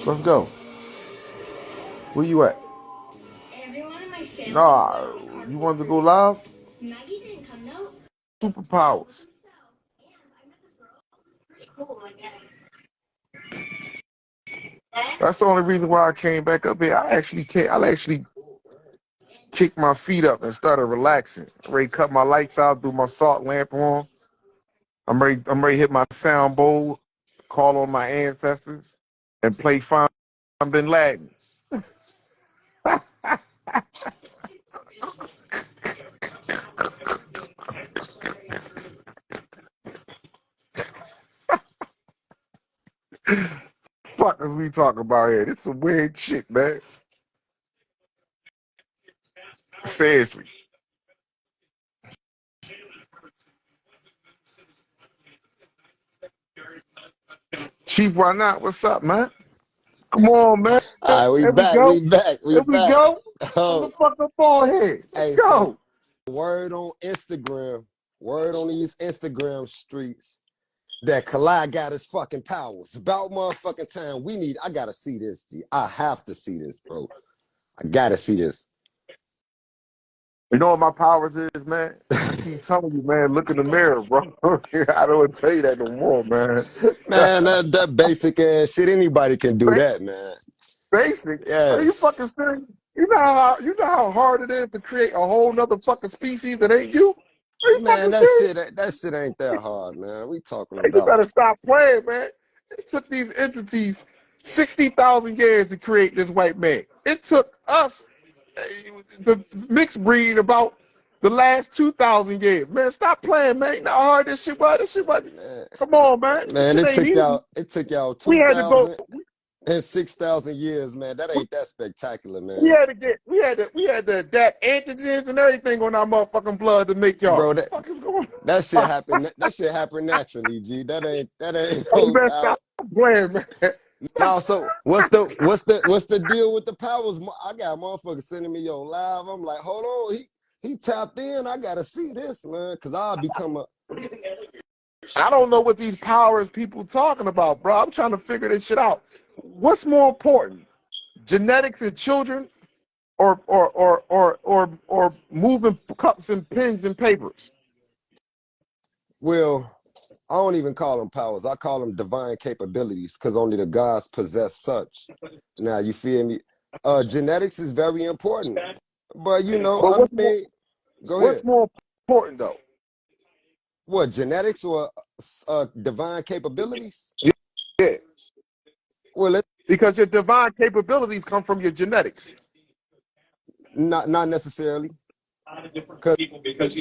Let's go. Where you at? Nah, you wanted to go live? Superpowers. That's the only reason why I came back up here. I actually kicked my feet up and started relaxing. I'm ready to cut my lights out, do my salt lamp on. I'm ready to hit my sound bowl, call on my ancestors, and play Fine Bin Laden. Fuck is we talking about here? It's some weird shit, man. Seriously. Chief, why not? What's up, man? Come on, man. All right, we There we back, go. we back, we There we back. go. Motherfucker ball head. Let's Hey, so go. word on Instagram, word on these Instagram streets that Kalai got his fucking powers. About motherfucking time. I gotta see this, G. I have to see this, bro. I gotta see this. You know what my powers is, man? I keep telling you, man, look in the mirror, bro. I don't want to tell you that no more, man. Man, that basic ass shit, anybody can do that, man. Basic? Are you Yes. fucking serious? You know how hard it is to create a whole nother fucking species that ain't you? Are you Man, fucking that serious? shit ain't that hard, man. We talking Hey, you about. better stop playing, man. It took these entities 60,000 years to create this white man. It took us the mixed breed about the last 2,000 years. Man, stop playing, man. You know how hard this shit was? This shit was. Man, Come on, man. This man, shit ain't easy. it took y'all We had to go. 2,000 and 6,000 years, man. That We, ain't that spectacular, we man. had to get. We had to adapt antigens and everything on our motherfucking blood to make y'all. Bro, What the fuck is going that shit on? happened. That shit happened naturally, G. That ain't Hey, no man, power. stop playing, man. Now, so what's the deal with the powers? I got motherfuckers sending me yo live. I'm like, hold on, he tapped in. I gotta see this, man, because I'll become a. I don't know what these powers people talking about, bro. I'm trying to figure this shit out. What's more important, genetics in children, or moving cups and pens and papers? Well, I don't even call them powers. I call them divine capabilities because only the gods possess such. Now, you feel me? Genetics is very important, but But I mean, go ahead. what's more important though? What, genetics or divine capabilities? Yeah, Well, because your divine capabilities come from your genetics. not necessarily, because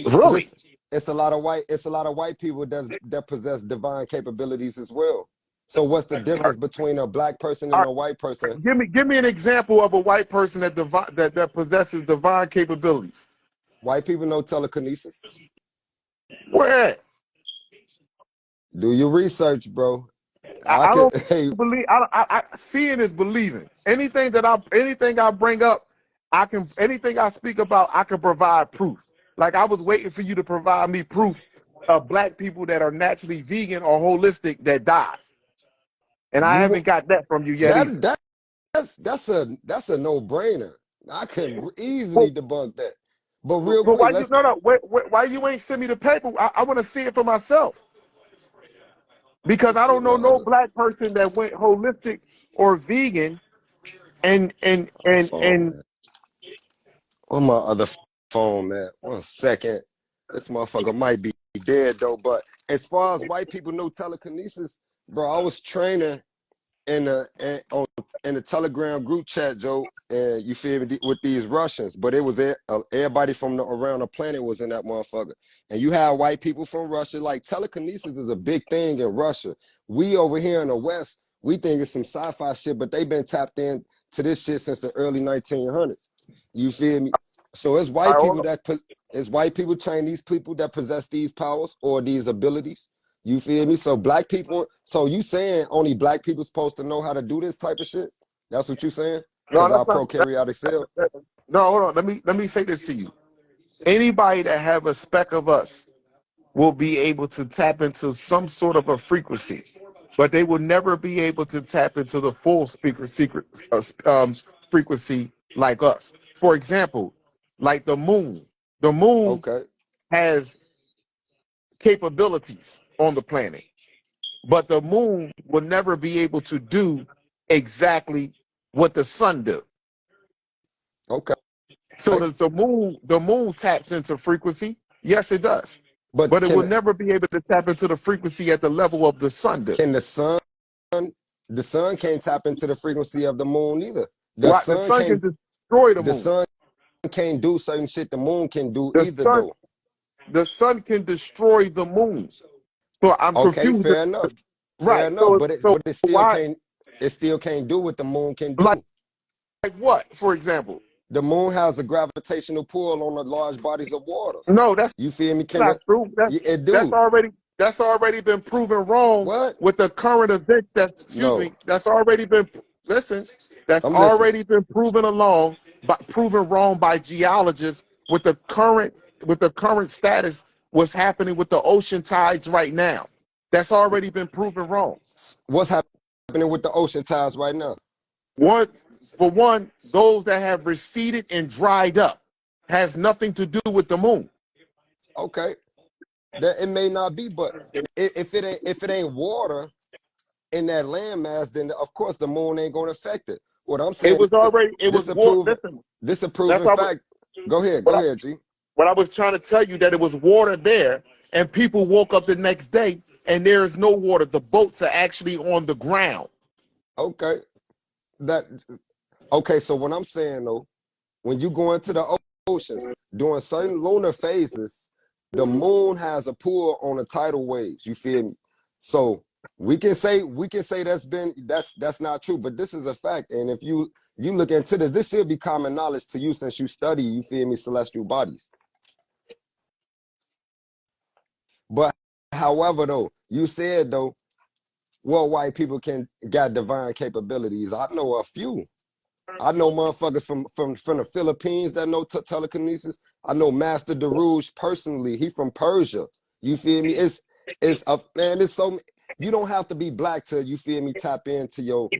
Really? it's a lot of white people that possess divine capabilities as well. So what's the difference between a black person All and right, a white person? give me an example of a white person that possesses divine capabilities. White people know telekinesis. Where? Do your research, bro. I I could, don't hey, believe. Seeing is believing. Anything I bring up, anything I speak about, I can provide proof. Like I was waiting for you to provide me proof of black people that are naturally vegan or holistic that die, and I you haven't got that from you yet either. that that's a no-brainer. I can Well, easily debunk that. But real but quick, why you let's. no no why you ain't send me the paper? I want to see it for myself Let me because I see don't my know no other black person that went holistic or vegan and and my and phone, and man. On my other phone, man. 1 second. This motherfucker might be dead though. But as far as white people know telekinesis, bro, I was training in the Telegram group chat, Joe, and you feel me with these Russians, but it was everybody from around the planet was in that motherfucker, and you have white people from Russia. Like telekinesis is a big thing in Russia. We over here in the West, we think it's some sci-fi shit, but they've been tapped in to this shit since the early 1900s. You feel me? So it's I white hold people on. it's white people, Chinese people that possess these powers or these abilities. You feel me? So black people, so you saying only black people supposed to know how to do this type of shit? That's what you saying? No, Because that's our not. prokaryotic cell? No, hold on. Let me say this to you. Anybody that have a speck of us will be able to tap into some sort of a frequency. but they will never be able to tap into the full frequency like us. For example, like the moon. The moon Okay. has capabilities on the planet, but the moon will never be able to do exactly what the sun does. Okay. So the moon taps into frequency. Yes, it does. But But it will never be able to tap into the frequency at the level of the sun does. can the sun can't tap into the frequency of the moon either. Right? The sun can destroy the The moon. sun can't do certain shit the moon can do The either sun though. the sun can destroy the moon. So I'm Okay, confused. fair enough. Fair Right. enough. So But why, it still can't do what the moon can like do. what, for example? The moon has a gravitational pull on the large bodies of waters. No, that's You feel me? not true. Yeah, it That's do. already been proven wrong What? with the current events. No. That's already been that's I'm listening. already been proven wrong by geologists with the current status what's happening with the ocean tides right now. That's already been proven wrong. What's happening with the ocean tides right now? For one, those that have receded and dried up has nothing to do with the moon. Okay. That it may not be, but if it ain't water in that landmass, then of course the moon ain't gonna affect it. What I'm saying It was water. Listen, this a that's proven what fact. Go ahead, G. what I was trying to tell you, that it was water there, and people woke up the next day and there is no water. The boats are actually on the ground. Okay. That okay, so what I'm saying though, when you go into the oceans during certain lunar phases, the moon has a pull on the tidal waves. You feel me? So we can say that's not true, but this is a fact. And if you look into this should be common knowledge to you since you study, you feel me, celestial bodies. But however though, you said though, well, white people got divine capabilities. I know a few. I know motherfuckers from the Philippines that know telekinesis. I know Master Daruj personally. He from Persia. You feel me? It's a man. It's so you don't have to be black to, you feel me, tap into your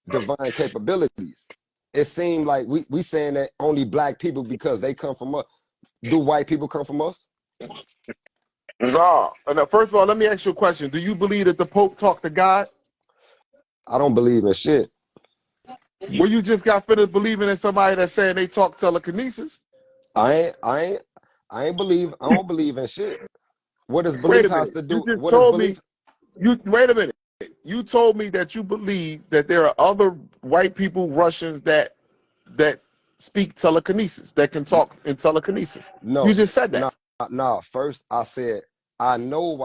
divine capabilities. It seemed like we saying that only black people because they come from us. Do white people come from us? No. First of all, let me ask you a question. Do you believe that the Pope talked to God? I don't believe in shit. Well, you just got finished believing in somebody that's saying they talk telekinesis. I don't believe in shit. What does Wait belief a has minute. to You do? just What does told me. belief? Wait a minute. You told me that you believe that there are other white people, Russians, that speak telekinesis, that can talk in telekinesis. You No, just said that. no. First, I said I know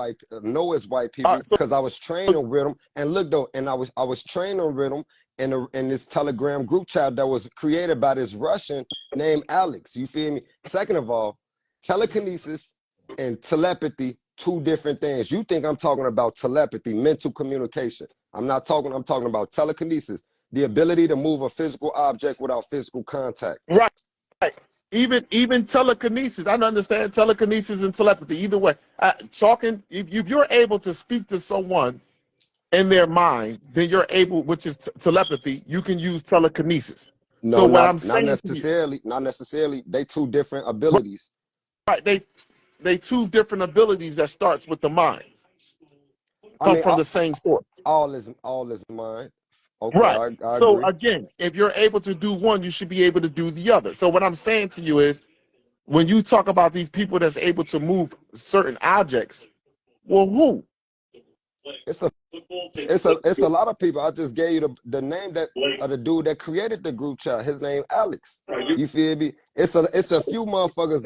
it's white people So because I was training with them. And look though, and I was training with them in this Telegram group chat that was created by this Russian named Alex. You feel me? Second of all, telekinesis and telepathy, two different things. You think I'm talking about telepathy, mental communication. I'm talking about telekinesis, the ability to move a physical object without physical contact. right. Even telekinesis, I understand telekinesis and telepathy. Either way, talking. If you're able to speak to someone in their mind, then you're able, which is telepathy. You can use telekinesis. No, So what not I'm not saying to you, necessarily. Not necessarily. They two different abilities. right? They two different abilities that starts with the mind, I come mean, from the same source. all is mine. Okay, Right. I So agree. again, if you're able to do one, you should be able to do the other. So what I'm saying to you is, when you talk about these people that's able to move certain objects, well, who? It's a it's a lot of people. I just gave you the name that of the dude that created the group chat. His name Alex. You feel me? It's a few motherfuckers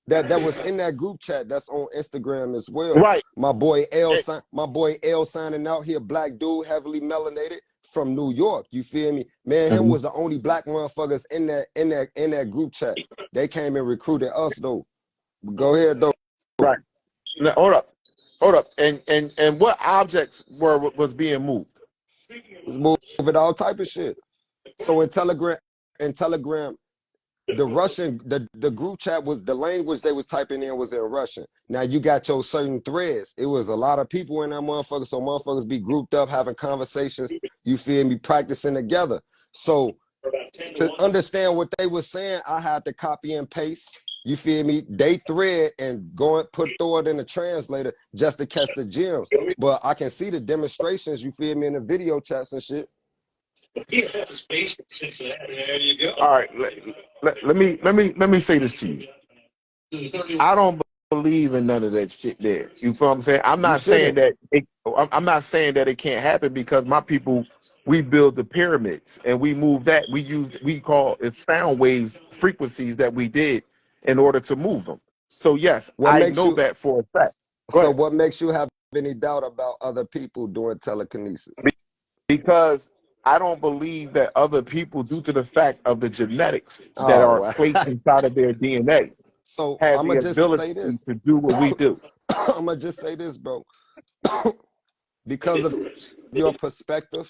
that was in that group chat that's on Instagram as well. Right. My boy L signing out here, black dude, heavily melanated from New York. You feel me? Man, him was the only black motherfuckers in that group chat. They came and recruited us though. Go ahead though. Right. Now, hold up. And what objects was being moved? It's moving all type of shit. So in Telegram, the group chat was, the language they was typing in was in Russian. Now you got your certain threads. It was a lot of people in that motherfucker, so motherfuckers be grouped up having conversations, you feel me, practicing together. So to understand what they were saying, I had to copy and paste, you feel me, they thread and throw it in the translator just to catch the gems. But I can see the demonstrations, you feel me, in the video chats and shit. There you go. All right, let me say this to you. I don't believe in none of that shit there. You feel what I'm saying? I'm not saying that it can't happen, because my people, we build the pyramids and we move that. We call it sound waves, frequencies that we did in order to move them. So yes, I know that for a fact. So what makes you have any doubt about other people doing telekinesis? Because I don't believe that other people, due to the fact of the genetics that are placed inside of their DNA, so have the ability to do what we do. I'm gonna just say this, bro. Because of your perspective,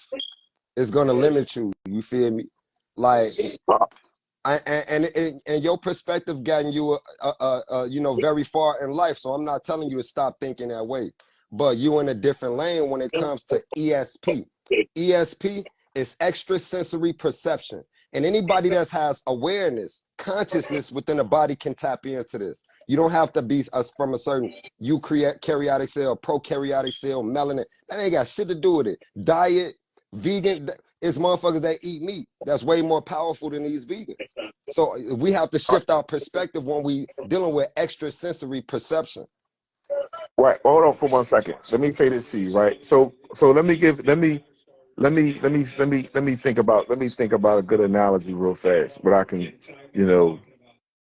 it's gonna limit you. You feel me? Like, and your perspective gotten you, you know, very far in life. So I'm not telling you to stop thinking that way, but you in a different lane when it comes to ESP. ESP is extrasensory perception, and anybody that has awareness, consciousness within the body can tap into this. You don't have to be from a certain eukaryotic cell, prokaryotic cell, melanin. That ain't got shit to do with it. Diet, vegan, it's motherfuckers that eat meat. That's way more powerful than these vegans. So we have to shift our perspective when we dealing with extrasensory perception. Right. Hold on for 1 second. Let me say this to you. Right. So let me think about a good analogy real fast, but I can, you know.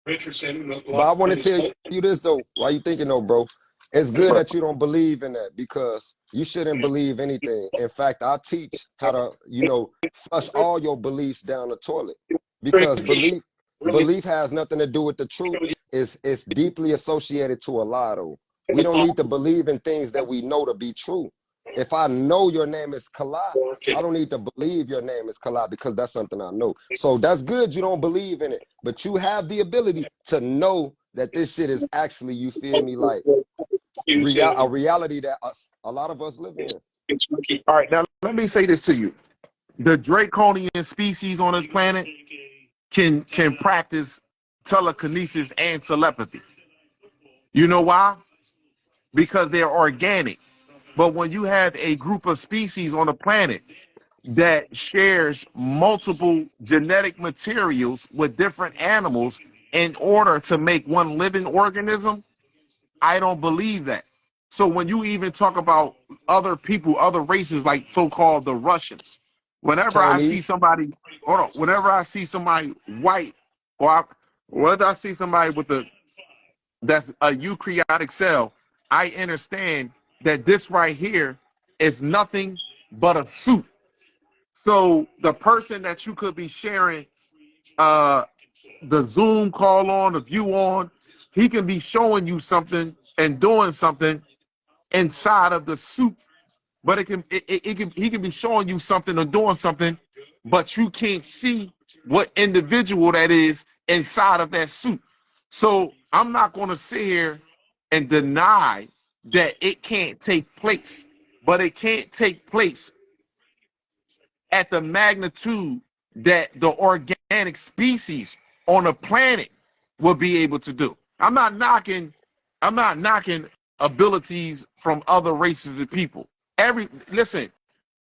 But I want to tell you this though. Why you thinking though, bro? It's good that you don't believe in that, because you shouldn't believe anything. In fact, I teach how to, you know, flush all your beliefs down the toilet, because belief has nothing to do with the truth. It's deeply associated to a lie though. We don't need to believe in things that we know to be true. If I know your name is Kala, I don't need to believe your name is Kala, because that's something I know. So that's good you don't believe in it, but you have the ability to know that this shit is actually, you feel me, like a reality that a lot of us live in. All right, now let me say this to you. The draconian species on this planet can practice telekinesis and telepathy. You know why? Because they're organic. But when you have a group of species on the planet that shares multiple genetic materials with different animals in order to make one living organism, I don't believe that. So when you even talk about other people, other races, like so-called the Russians, whenever Chinese. I see somebody, whenever I see somebody white, whenever I see somebody that's a eukaryotic cell, I understand that this right here is nothing but a suit. So the person that you could be sharing the Zoom call on, the view on, he can be showing you something and doing something inside of the suit, but he can be showing you something or doing something, but you can't see what individual that is inside of that suit. So I'm not going to sit here and deny that it can't take place, but it can't take place at the magnitude that the organic species on the planet will be able to do. I'm not knocking abilities from other races of people. Listen,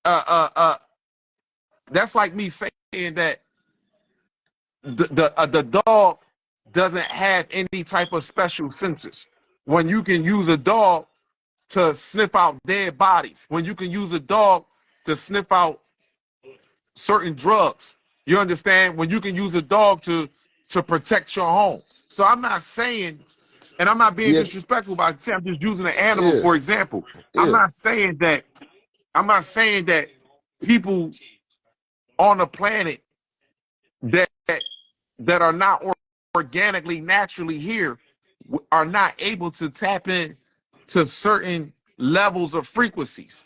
that's like me saying that the dog doesn't have any type of special senses. When you can use a dog to sniff out dead bodies, when you can use a dog to sniff out certain drugs, you understand? When you can use a dog to protect your home. So I'm not saying, and I'm not being disrespectful by saying, I'm just using an animal for example. I'm not saying that people on the planet that are not organically naturally here are not able to tap in to certain levels of frequencies,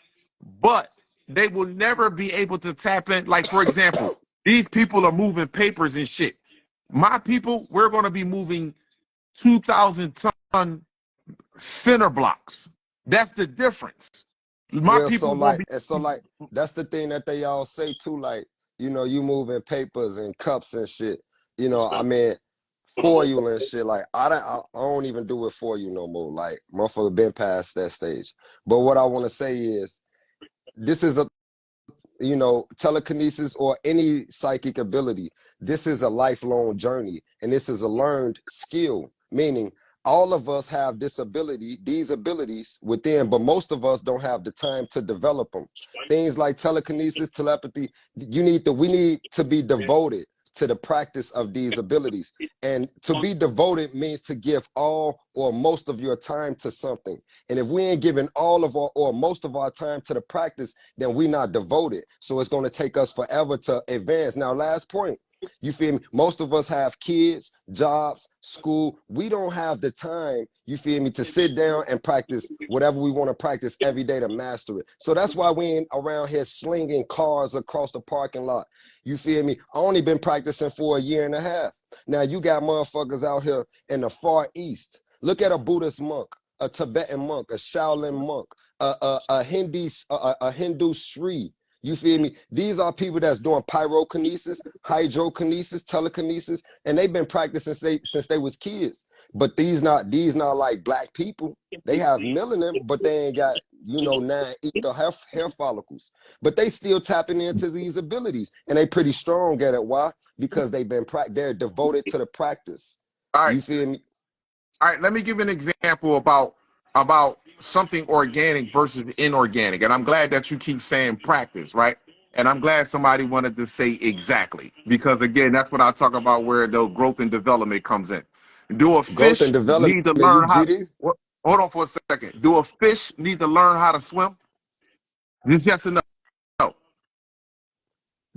but they will never be able to tap in. Like, for example, these people are moving papers and shit. My people, we're going to be moving 2,000-ton center blocks. That's the difference. My Yeah, so people going like, to and so be. like, that's the thing that they all say too. Like, you know, you moving papers and cups and shit. You know, I mean, for you and shit. Like, I don't even do it for you no more. Like, motherfucker been past that stage. But what I want to say is, this is a, you know, telekinesis or any psychic ability, this is a lifelong journey, and this is a learned skill, meaning all of us have this ability, these abilities within, but most of us don't have the time to develop them. Things like telekinesis, telepathy, we need to be devoted to the practice of these abilities. And to be devoted means to give all or most of your time to something. And if we ain't giving all of our or most of our time to the practice, then we not devoted. So it's going to take us forever to advance. Now, last point, you feel me? Most of us have kids, jobs, school. We don't have the time, you feel me, to sit down and practice whatever we want to practice every day to master it. So that's why we ain't around here slinging cars across the parking lot. You feel me? I only been practicing for a year and a half. Now you got motherfuckers out here in the Far East. Look at a Buddhist monk, a Tibetan monk, a Shaolin monk, a Hindu Sri. You feel me? These are people that's doing pyrokinesis, hydrokinesis, telekinesis, and they've been practicing since they was kids. But these not like black people. They have melanin, but they ain't got, you know, 9 ether hair follicles. But they still tapping into these abilities, and they pretty strong at it. Why? Because they're devoted to the practice. All right. You feel me? All right, let me give you an example about something organic versus inorganic. And I'm glad that you keep saying practice, right? And I'm glad somebody wanted to say exactly, because again, that's what I talk about, where the growth and development comes in. Do a Growth fish and development, need to you learn how? GD? Hold on for a second. Do a fish need to learn how to swim? Just yes or no.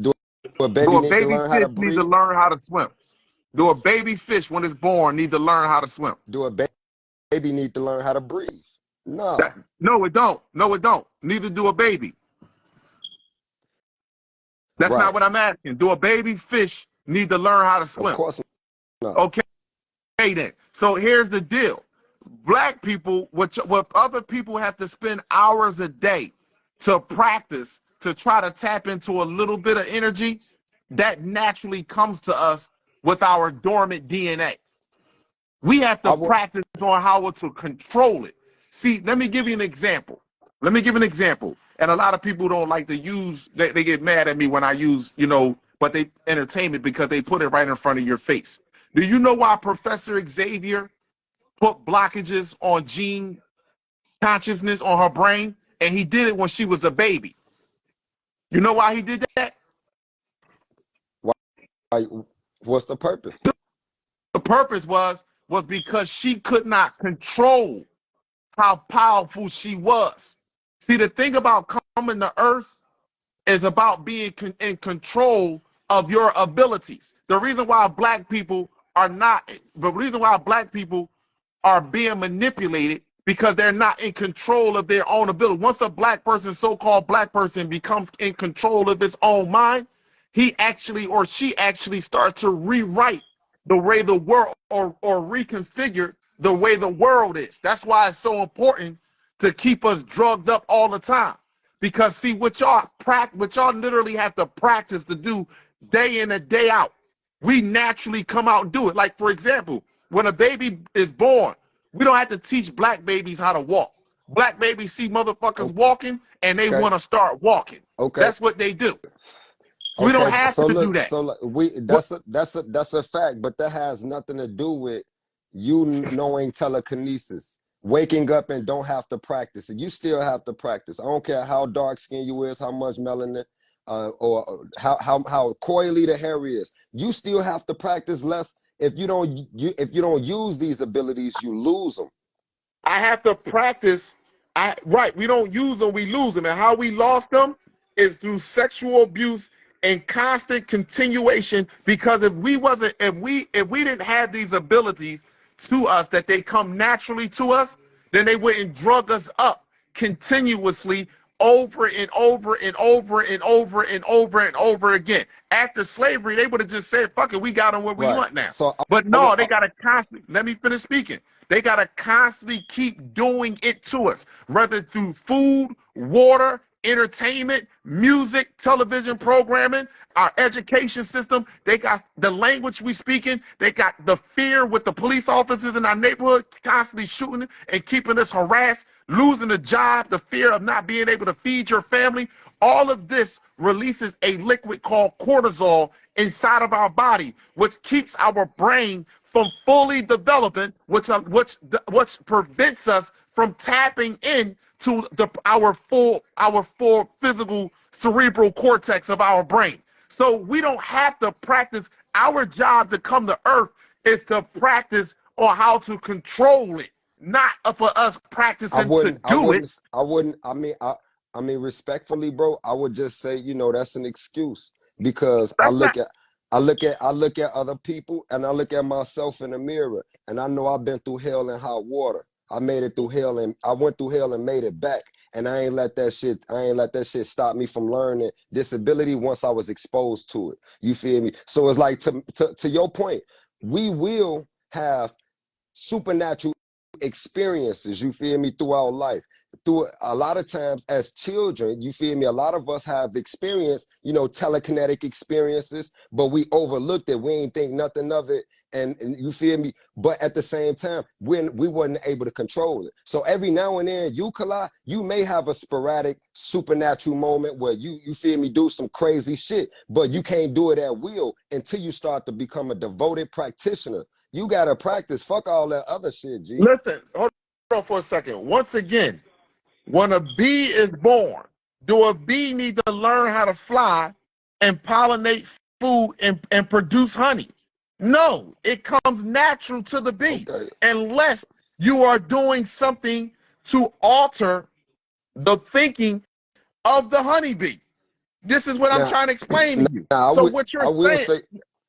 Do a Do baby a need to baby learn how to fish need to breathe? learn how to swim? Do a baby fish when it's born need to learn how to swim? Do a baby need to learn how to breathe? That, No. no, it don't. No, it don't. Neither do a baby. That's not Right. what I'm asking. Do a baby fish need to learn how to Of swim? course not. Okay, then. So here's the deal. Black people, what other people have to spend hours a day to practice to try to tap into a little bit of energy, that naturally comes to us with our dormant DNA. We have to I want practice on how to control it. See, let me give you an example. Let me give an example. And a lot of people don't like to use, they get mad at me when I use, but they entertain it because they put it right in front of your face. Do you know why Professor Xavier put blockages on gene consciousness on her brain? And he did it when she was a baby. You know why he did that? why, what's the purpose? The purpose was because she could not control how powerful she was. See, the thing about coming to Earth is about being in control of your abilities. The reason why black people are not, the reason why black people are being manipulated, because they're not in control of their own ability. Once a black person, so-called black person, becomes in control of his own mind, he actually or she actually starts to rewrite the way the world, or reconfigure the way the world is. That's why it's so important to keep us drugged up all the time. Because see, what y'all literally have to practice to do day in and day out, we naturally come out and do it. Like, for example, when a baby is born, we don't have to teach black babies how to walk. Black babies see motherfuckers walking and they Okay. want to start walking. Okay. That's what they do. So we don't Okay. have So to do look, that. so look, that's a fact, but that has nothing to do with you knowing telekinesis. Waking up and don't have to practice it. You still have to practice. I don't care how dark skin you is, how much melanin, or how coily the hair is. You still have to practice less. If you don't use these abilities, you lose them. I have to practice. Right, we don't use them, we lose them. And how we lost them is through sexual abuse and constant continuation. Because if we didn't have these abilities to us, that they come naturally to us, then they wouldn't drug us up continuously over and over and over and over and over and over again. After slavery, they would have just said, fuck it, we got them what we want now. So But no, they got to constantly, let me finish speaking. They got to constantly keep doing it to us, whether through food, water, entertainment, music, television programming, our education system. They got the language we speaking. They got the fear with the police officers in our neighborhood constantly shooting and keeping us harassed, losing a job, the fear of not being able to feed your family. All of this releases a liquid called cortisol inside of our body, which keeps our brain from fully developing, which prevents us from tapping in to our full physical cerebral cortex of our brain. So we don't have to practice. Our job to come to earth is to practice on how to control it, not for us practicing to do it. I mean, respectfully, bro, I would just say, you know, that's an excuse, because I look at other people and I look at myself in the mirror, and I know I've been through hell and hot water. I made it through hell, and I went through hell and made it back. And I ain't let that shit stop me from learning disability once I was exposed to it. You feel me? So it's like, to your point, we will have supernatural experiences, you feel me, throughout life. Through a lot of times as children, you feel me, a lot of us have experienced, you know, telekinetic experiences, but we overlooked it. We ain't think nothing of it. And you feel me? But at the same time, we wasn't able to control it. So every now and then, you may have a sporadic supernatural moment where you feel me, do some crazy shit, but you can't do it at will until you start to become a devoted practitioner. You gotta practice. Fuck all that other shit, G. Listen, hold on for a second. Once again, when a bee is born, do a bee need to learn how to fly and pollinate food and produce honey? No, it comes natural to the bee, unless you are doing something to alter the thinking of the honeybee. This is what I'm trying to explain to you. So what you're saying.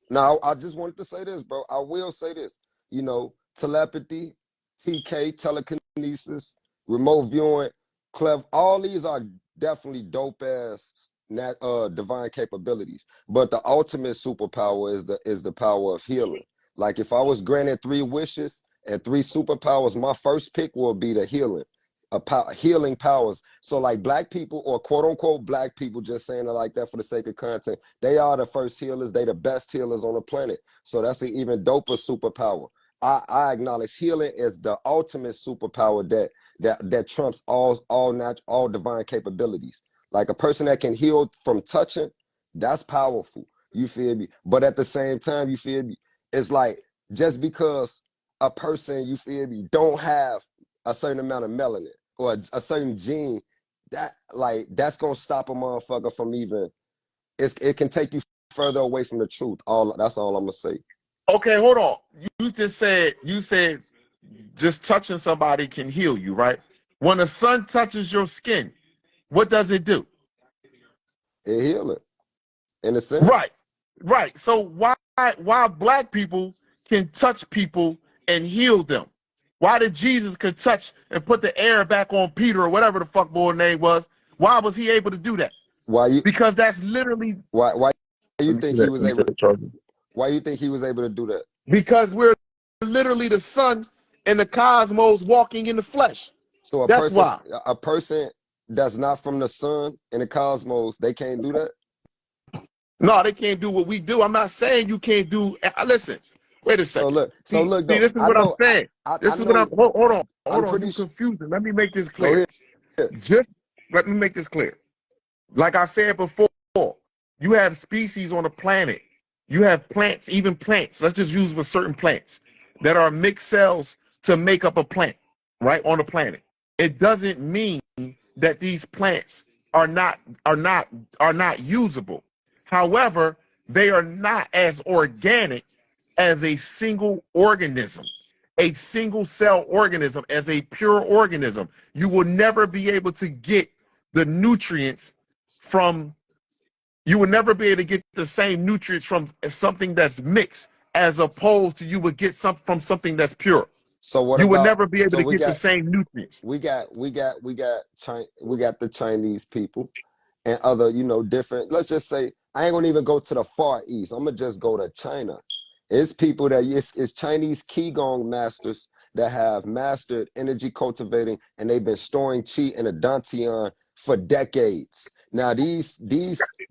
Now, I just wanted to say this, bro. I will say this. You know, telepathy, TK, telekinesis, remote viewing, clever. All these are definitely dope ass divine capabilities. But the ultimate superpower is the power of healing. Like, if I was granted 3 wishes and 3 superpowers, my first pick will be the healing. Healing powers. So like black people, or quote unquote black people, just saying it like that for the sake of content, they are the first healers. They the best healers on the planet. So that's an even doper superpower. I acknowledge healing is the ultimate superpower that trumps all divine capabilities. Like, a person that can heal from touching, that's powerful. You feel me? But at the same time, you feel me, it's like, just because a person, you feel me, don't have a certain amount of melanin or a certain gene, that's gonna stop a motherfucker from even, it can take you further away from the truth. That's all I'm gonna say. Okay, hold on. You said just touching somebody can heal you, right? When the sun touches your skin, what does it do? It heal it, in a sense. Right. So why black people can touch people and heal them? Why did Jesus could touch and put the air back on Peter or whatever the fuck boy name was? Why was he able to do that? Because that's literally why you think he was able to? Why you think he was able to do that? Because we're literally the sun and the cosmos walking in the flesh. So a person that's not from the sun and the cosmos, they can't do that? No, they can't do what we do. I'm not saying you can't do. Listen, wait a second. So look. See, this is what I'm saying. Hold on. You're confusing. Let me make this clear. Just let me make this clear. Like I said before, you have species on the planet. You have plants, even plants. Let's just use with certain plants that are mixed cells to make up a plant, right, on the planet. It doesn't mean that these plants are not usable. However, they are not as organic as a single organism, a single cell organism, as a pure organism. You will never be able to get the nutrients from, you would never be able to get the same nutrients from something that's mixed as opposed to you would get some from something that's pure. So what You would about, never be able so to get the same nutrients. we got the Chinese people and other, you know, different, let's just say, I ain't gonna even go to the Far East. I'm gonna just go to China. It's people that, it's Chinese Qigong masters that have mastered energy cultivating, and they've been storing qi in a dantian for decades. Now these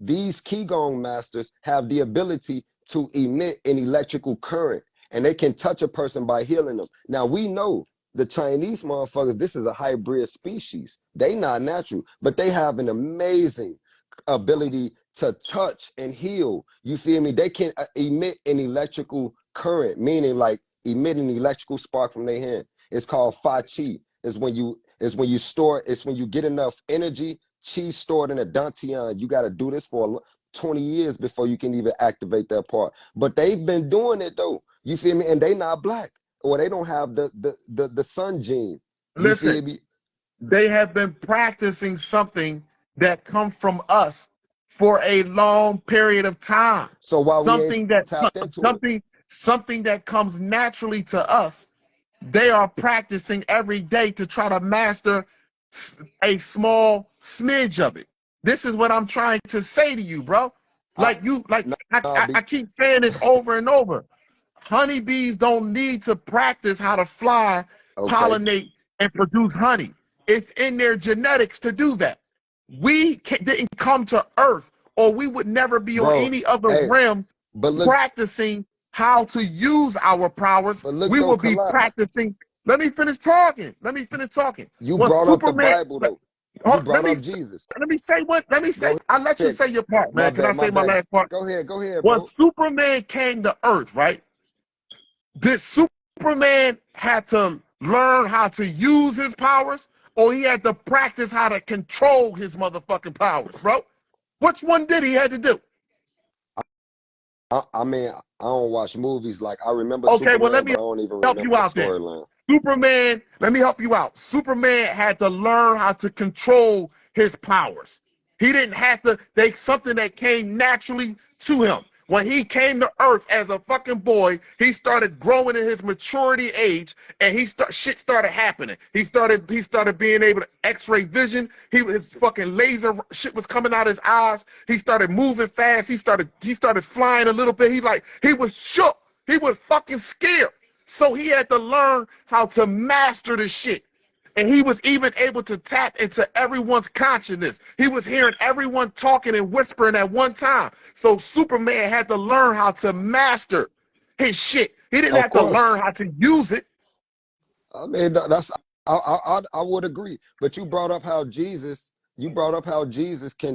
Qigong masters have the ability to emit an electrical current, and they can touch a person by healing them. Now we know the Chinese motherfuckers, this is a hybrid species. They not natural, but they have an amazing ability to touch and heal. You feel me? They can emit an electrical current, meaning like emit an electrical spark from their hand. It's called Fa Chi. It's when you store, it's when you get enough energy, chi stored in a dantian. You got to do this for 20 years before you can even activate that part. But they've been doing it though. You feel me? And they not black, or they don't have the sun gene. You Listen, feel me? they have been practicing something that come from us for a long period of time. So why we ain't Something that tapped into it? something that comes naturally to us. They are practicing every day to try to master a small smidge of it. This is what I'm trying to say to you, bro. I, Like you, like nah, I keep saying this over and over. Honeybees don't need to practice how to fly, okay, pollinate, and produce honey. It's in their genetics to do that. We didn't come to Earth, or we would never be on bro. any other Hey, realm but look, practicing how to use our powers. but look We though, will be Kalak, practicing. Let me finish talking. Let me finish talking. you When brought up the Superman, Bible though. You brought up Jesus. let me say what. Let me say. Go I'll let you ahead. say your part, My man. Can I bad, my say my bad. last part? Go ahead, When bro. Superman came to Earth, right? Did Superman had to learn how to use his powers, or he had to practice how to control his motherfucking powers, bro? Which one did he had to do? I mean, I don't watch movies. Like I remember Okay, well, Superman, let me but I don't even help remember you the out then. storyline. Superman, let me help you out. Superman had to learn how to control his powers. He didn't have to, they something that came naturally to him. When he came to Earth as a fucking boy, he started growing in his maturity age, and shit started happening. He started being able to X-ray vision. His fucking laser shit was coming out his eyes. He started moving fast. He started flying a little bit. He was shook. He was fucking scared. So he had to learn how to master the shit. And he was even able to tap into everyone's consciousness. He was hearing everyone talking and whispering at one time. So Superman had to learn how to master his shit. He didn't Of have to course. learn how to use it. I mean, that's I would agree. But you brought up how Jesus can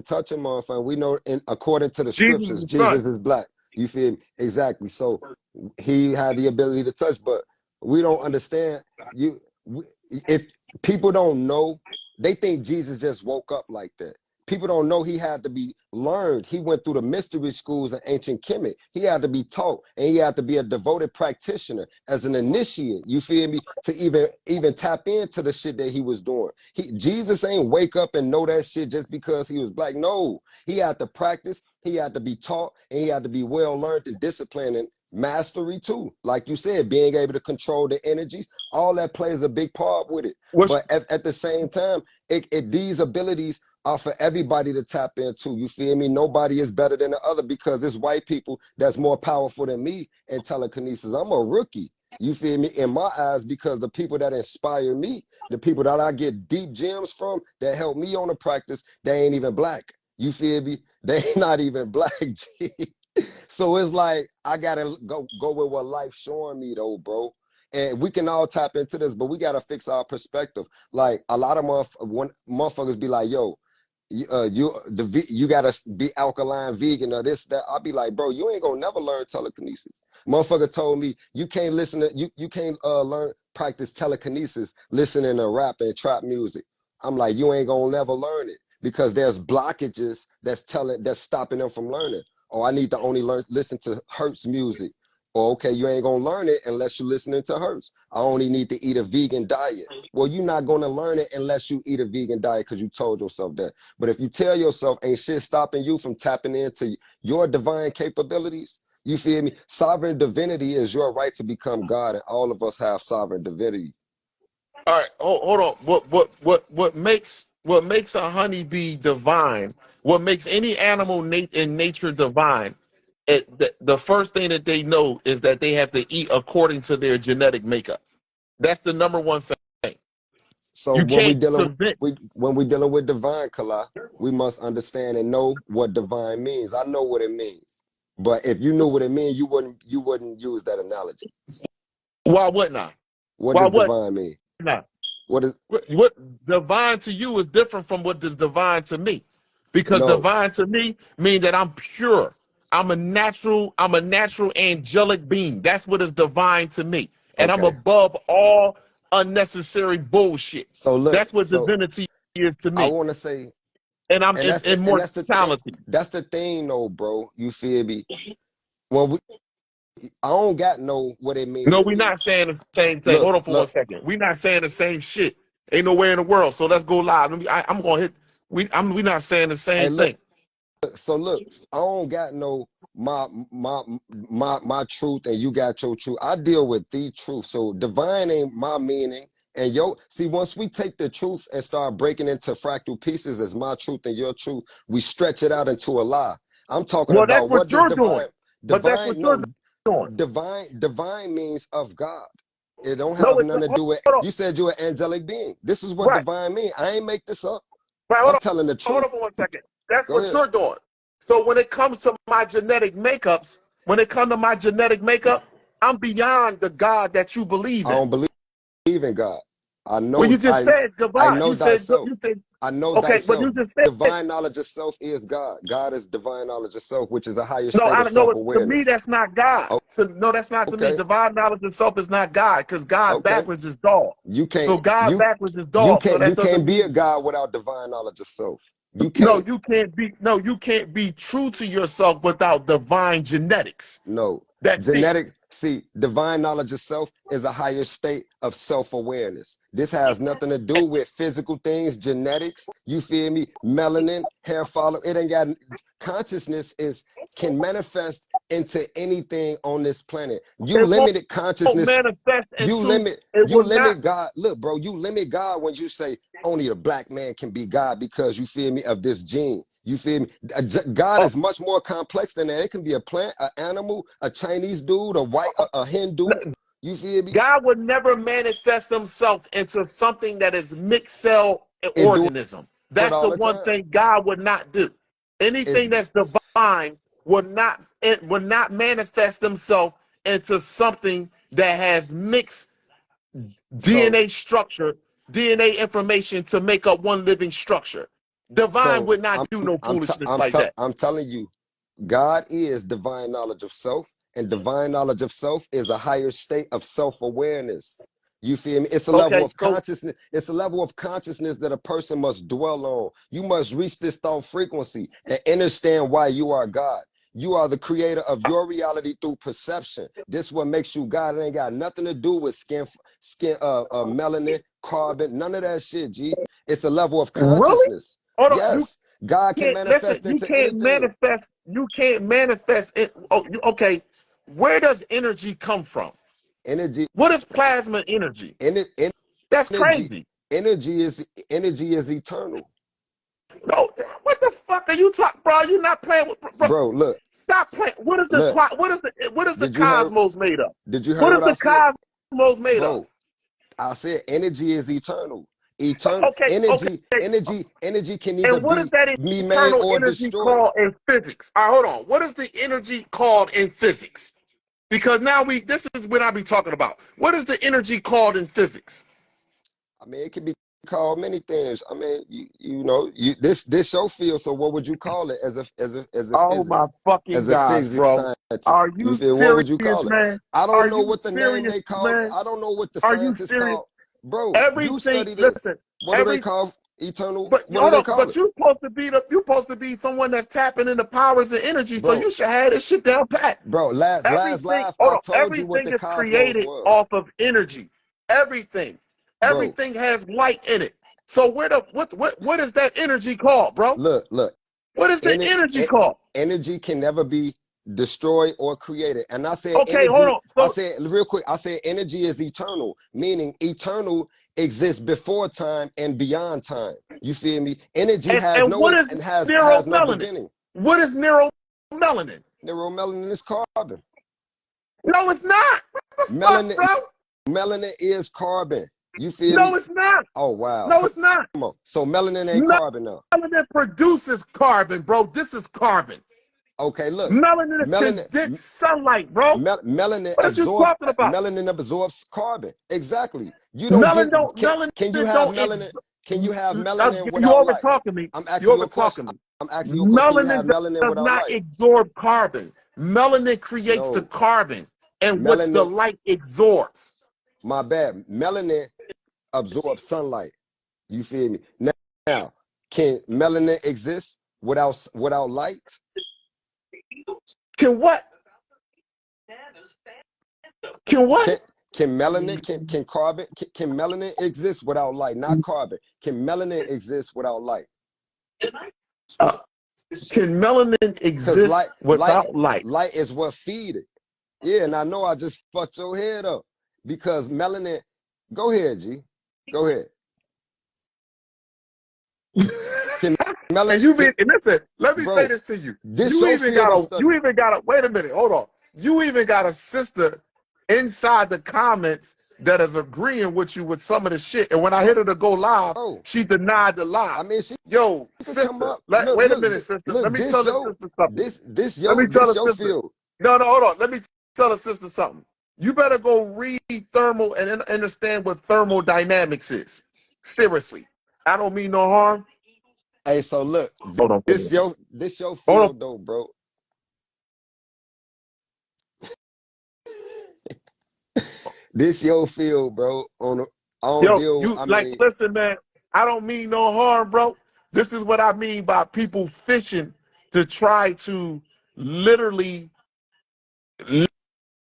touch a motherfucker. We know, in according to the Jesus is scriptures, the son. Jesus is black. You feel me? Exactly. So he had the ability to touch, but we don't understand. If people don't know, they think Jesus just woke up like that. People don't know he had to be learned. He went through the mystery schools in ancient Kemet. He had to be taught, and he had to be a devoted practitioner as an initiate. You feel me? To even tap into the shit that he was doing. Jesus ain't wake up and know that shit just because he was black. No, he had to practice. He had to be taught, and he had to be well learned and disciplined, and mastery too. Like you said, being able to control the energies, all that plays a big part with it. Which But at the same time, these abilities are for everybody to tap into. You feel me? Nobody is better than the other, because it's white people that's more powerful than me in telekinesis. I'm a rookie. You feel me? In my eyes, because the people that inspire me, the people that I get deep gems from, that help me on the practice, they ain't even black. You feel me? They ain't not even black. G. So it's like I gotta go with what life's showing me though, bro. And we can all tap into this, but we gotta fix our perspective. Like a lot of motherfuckers be like, "Yo, you gotta be alkaline vegan or this that." I'll be like, "Bro, you ain't gonna never learn telekinesis." Motherfucker told me you can't listen to you can't learn practice telekinesis listening to rap and trap music. I'm like, you ain't gonna never learn it, because there's blockages that's stopping them from learning. Oh, I need to only listen to Hertz music. Or okay, you ain't gonna learn it unless you're listening to Hertz. I only need to eat a vegan diet. Well, you're not gonna learn it unless you eat a vegan diet, because you told yourself that. But if you tell yourself ain't shit stopping you from tapping into your divine capabilities, You feel me? Sovereign divinity is your right to become God, and all of us have sovereign divinity. All right, hold on. What makes a honeybee divine? What makes any animal in nature divine? The first thing that they know is that they have to eat according to their genetic makeup. That's the number one thing. So You when we can't dealing convince. when we dealing with divine, Kala, we must understand and know what divine means. I know what it means, but if you knew what it means, you wouldn't use that analogy. Why wouldn't I? What Why does wouldn't divine mean? I? What is What divine to you is different from what is divine to me, because no? divine to me means that I'm pure. I'm a natural angelic being. That's what is divine to me, and I'm Okay. above all unnecessary bullshit. So look, That's what so divinity is to I me, want to say, and I'm and in that's the thing. immortality. That's the thing, though, bro. You feel me? When we, I don't got know what it mean No, to we're me. not saying the same thing. Look, Hold on for one look. second. We're not saying the same shit. Ain't nowhere in the world. So let's go live. I'm gonna hit. We're not saying the Hey, same look. thing. So look, I don't got no my truth, and you got your truth. I deal with the truth. So divine ain't my meaning. And see, once we take the truth and start breaking into fractal pieces as my truth and your truth, we stretch it out into a lie. I'm talking Well, that's about what what does you're doing. But that's what you're no, doing. divine means of God. It don't No, have it's nothing to do with, hold on. you said you're an angelic being. This is what Right. divine means. I ain't make this up. Right. I'm telling the Hold truth. on for one second. That's Go what ahead. you're doing. So when it comes to my genetic makeups, when it comes to my genetic makeup, I'm beyond the God that you believe I in. don't believe in God. I Well, know you just said I divine. know thyself. You said I know okay, but thyself. you just said Divine knowledge of self is God. God is divine knowledge of self, which is a higher no. state I of don't know. To me, self-awareness. that's not God. Oh, So no, that's not to me. okay. Divine knowledge itself is not God, because God Okay. backwards is dog. You So can't God you backwards is dog. So you that doesn't can't be mean a God without divine knowledge of self. You no. can't. You can't be no. You can't be true to yourself without divine genetics. No. That's it. Divine knowledge of self is a higher state of self-awareness. This has nothing to do with physical things, genetics, you feel me? Melanin, hair follow. It ain't got consciousness can manifest into anything on this planet. You It limited won't consciousness, manifest into. It you will not. limit God. Look, bro, you limit God when you say only a black man can be God because you feel me of this gene. You feel me? God Oh, is much more complex than that. It can be a plant, an animal, a Chinese dude, a white, a Hindu. You feel me? God would never manifest himself into something that is mixed cell It do organism. it That's the all the one time. thing God would not do. It's Anything that's divine would not manifest himself into something that has mixed so DNA structure, DNA information to make up one living structure. Divine so would not do no foolishness like that. I'm telling you, God is divine knowledge of self, and divine knowledge of self is a higher state of self-awareness. You feel me? It's a level Okay, of so consciousness. It's a level of consciousness that a person must dwell on. You must reach this thought frequency and understand why you are God. You are the creator of your reality through perception. This what makes you God. It ain't got nothing to do with melanin, carbon, none of that shit, G. It's a level of really? consciousness. Hold on, you Yes, God can can't listen. manifest You into can't anything. manifest. You can't manifest it. Oh, okay. Where does energy come from? Energy, What is plasma energy? ener- That's energy, crazy. energy is eternal, No, what the fuck are you talking, bro? You not playing with, bro? bro. Look, Stop playing. look. What is the Did you hear? cosmos made of? Did you What hear is what I the said, cosmos made of? bro? I said energy is eternal. Eternal Okay, okay. energy can either And what is that be made eternal or energy destroyed. called in physics? All right, hold on. What is the energy called in physics? Because now this is what I be talking about. What is the energy called in physics? I mean, it can be called many things. I mean, this your field. So what would you call it Oh my fucking as a gosh, physics bro. Are scientist? You you feel? What would you serious, call it? man? I don't Are know you what the name serious, they called. man? I don't know what the Are you scientists serious? call. Bro, you Everything, study this. listen, What do they call eternal? but What do hold they on, call but it, you supposed to be someone that's tapping into powers and energy, so bro? you should have this shit down pat. Bro, last Everything, live, hold I on, told you what everything the is cosmos created was, off of energy. Everything. bro. Everything has light in it. So what is that energy called, bro? Look. What is the Ener- energy e- called? Energy can never be destroyed or created. And I said Okay, hold energy, on. So, I said real quick, I said energy is eternal, meaning eternal exists before time and beyond time. You feel me? Energy has and no what way is and has no neuromelanin? beginning. What is neuromelanin? Neuromelanin is carbon. No, it's not. What the fuck, Melanin, bro? melanin is carbon. You feel me? No, it's not. Oh wow. No, it's not. Come on. So melanin ain't carbon now. Melanin produces carbon, bro. This is carbon. Okay, look. Melanin is Melanin condensed sunlight, bro. melanin What are you talking about? melanin absorbs carbon. Exactly. You don't Melanin get don't. Melanin can you have don't. melanin? Can you have melanin You without over light? talking me. I'm asking You you over a question. talking me. I'm asking you a question. Can you have Melanin melanin does without not light? absorb carbon. Melanin creates the No. carbon, and which the Melanin, light absorbs. my bad. Melanin absorbs sunlight. You feel me? Now, can melanin exist without light? Can what? Can what? Can melanin can carbon can melanin exist without light? Not carbon. Can melanin exist without light? Uh, can melanin Because exist without light? light is what feed it. Yeah, and I know I just fucked your head up because melanin. Go ahead, G. Go ahead. Can melanin? And you and listen, let me say Bro, this to you. this You your even field of got study. a wait a minute, hold on. You even got a sister inside the comments that is agreeing with you with some of the shit. And when I hit her to go live, Bro, she denied the live. I mean, she Yo, could come sister, up. Look, wait a look, minute, sister. Let me this tell the your sister something. Let me tell this the your sister. field. No, hold on. Let me tell the sister something. You better go read thermal and understand what thermodynamics is. Seriously. I don't mean no harm. Hey, so look, Hold on. this your Hold on. field though, bro. This your field, bro. I don't Yo, deal. you I like mean, listen, man. I don't mean no harm, bro. This is what I mean by people fishing to try to literally,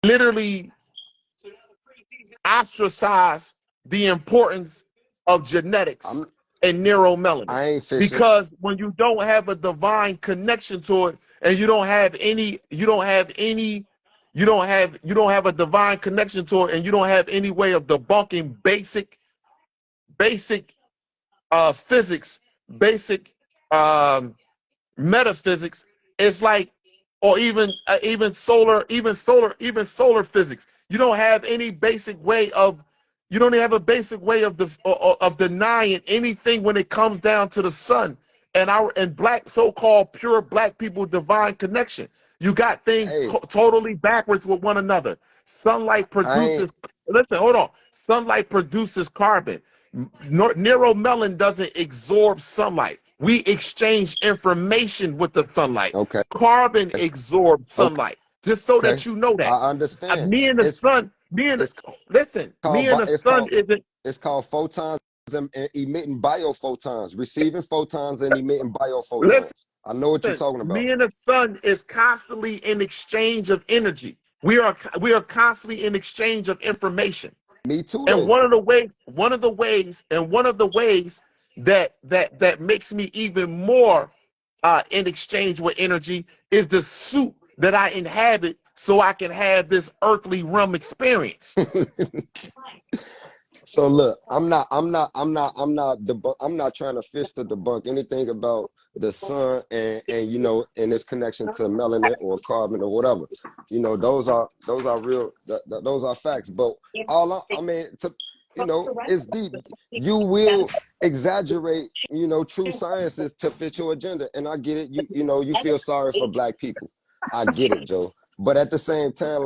literally ostracize the importance of genetics and neuromelanin. I ain't fishing. Because when you don't have a divine connection to it, and you don't have a divine connection to it, and you don't have any way of debunking basic physics, basic metaphysics. It's like, or even solar physics. You don't have any basic way of, you don't have a basic way of of denying anything when it comes down to the sun and black, so-called pure black people divine connection. You got things Hey, totally backwards with one another. Sunlight I ain't. produces. Listen, hold on. Sunlight produces carbon. Neuromelanin doesn't absorb sunlight. We exchange information with the sunlight. Okay. Carbon absorbs Okay. sunlight. Just so Okay. that you know that. I understand. Me and the sun, It's listen, called me and the sun isn't. it's called photons and emitting biophotons, receiving photons and emitting Listen, biophotons. I know what you're talking about. me and the sun is constantly in exchange of energy. We are constantly in exchange of information. Me too, And though. one of the ways that makes me even more in exchange with energy is the suit that I inhabit, so I can have this earthly realm experience. So look, I'm not trying to fish to debunk anything about the sun and you know, and its connection to melanin or carbon or whatever. You know, those are real, those are facts. But I mean, you know, it's deep. You will exaggerate, you know, true sciences to fit your agenda, and I get it. You know, you feel sorry for black people. I get it, Joe. But at the same time,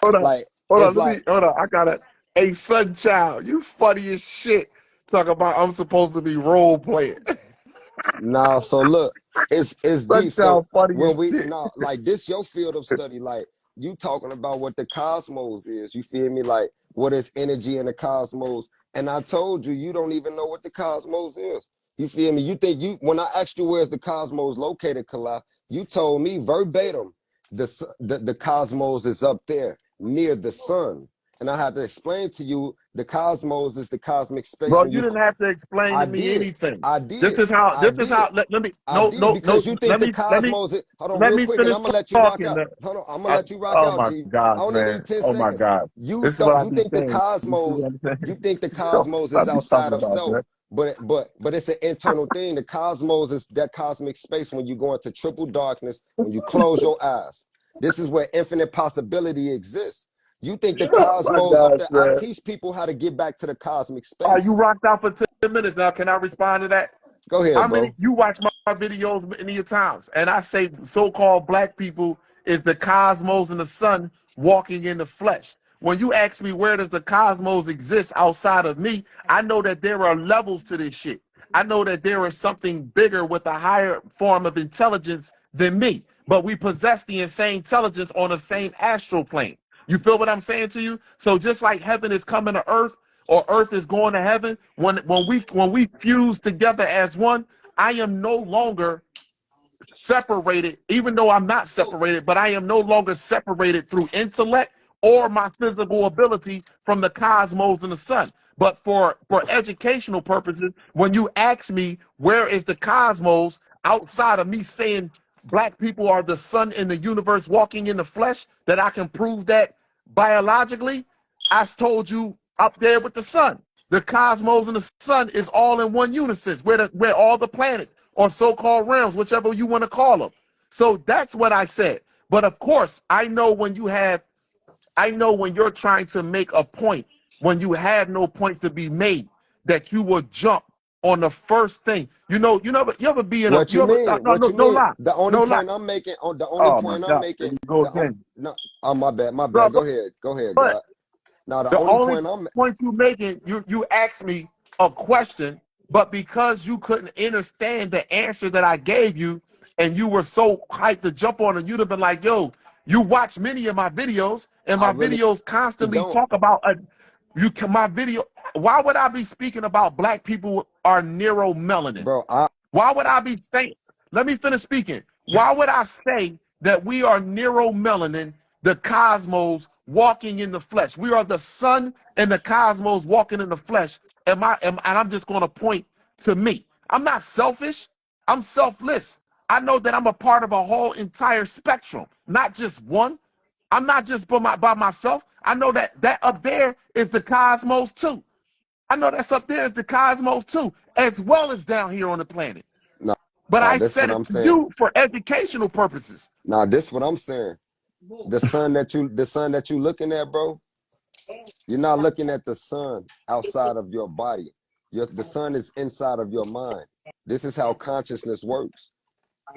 Hold on, like it's like. hold on. I got it. Hey, son, child, you funny as shit. Talk about I'm supposed to be role playing. Nah, so look, it's Son, deep. So child, funny when as we shit. nah, like this your field of study, like you talking about what the cosmos is, you feel me? Like what is energy in the cosmos? And I told you, you don't even know what the cosmos is. You feel me? You think when I asked you where's the cosmos located, Kala, you told me verbatim, the cosmos is up there near the sun. and I had to explain to you the cosmos is the cosmic space Bro, when you you. didn't have to explain I to me did. anything. I This did. is how. I This is how. did. Let me. I No, did no, no. because you think the cosmos. Hold on, Let real me quick, and finish I'm gonna let you rock talking. out. Hold on, I'm gonna let you rock Oh out, my G. I gosh, only man. need 10 Oh my seconds. God. You This is what thought I you be think the saying. You see cosmos. what I'm saying? You think the Yo, cosmos I is be outside talking of about self, that. but it's an internal thing. The cosmos is that cosmic space when you go into triple darkness, when you close your eyes. This is where infinite possibility exists. You think the Oh my cosmos up gosh, there? I man. teach people how to get back to the cosmic All right, you space. rocked out for 10 minutes now. Can I respond to that? Go ahead, How many bro. you watch my videos many of times, and I say so-called black people is the cosmos and the sun walking in the flesh. When you ask me where does the cosmos exist outside of me, I know that there are levels to this shit. I know that there is something bigger with a higher form of intelligence than me, but we possess the same intelligence on the same astral plane. You feel what I'm saying to you? So just like heaven is coming to earth, or earth is going to heaven, when we fuse together as one, I am no longer separated, even though I'm not separated, but I am no longer separated through intellect or my physical ability from the cosmos and the sun. But for educational purposes, when you ask me where is the cosmos outside of me saying black people are the sun in the universe walking in the flesh, that I can prove that biologically, I told you up there with the sun. The cosmos and the sun is all in one unison, where all the planets or so-called realms, whichever you want to call them. So that's what I said. But of course, I know when you're trying to make a point, when you have no point to be made, that you will jump on the first thing. You ever be in a What you mean? no What no you no mean? lie. The only No lie. point I'm making on the only Oh my point I'm God. There making, you go the again. no, oh my bad, my Bro, bad. Go ahead, but God. Now the the only only point I'm point you making, you asked me a question, but because you couldn't understand the answer that I gave you, and you were so hyped to jump on it, you'd have been like, "Yo, you watch many of my videos, and I my really videos constantly don't, talk about my video. Why would I be speaking about black people are neuromelanin? bro. Why would I be saying, let me finish speaking. Why would I say that we are neuromelanin, the cosmos walking in the flesh? We are the sun and the cosmos walking in the flesh. And I'm just going to point to me. I'm not selfish. I'm selfless. I know that I'm a part of a whole entire spectrum, not just one. I'm not just by myself. I know that up there is the cosmos too. I know that's up there is the cosmos too, as well as down here on the planet. no, But I this what said it I'm to saying. you for educational purposes. Now this what I'm saying. The sun that you looking at, bro. You're not looking at the sun outside of your body. The sun is inside of your mind. This is how consciousness works.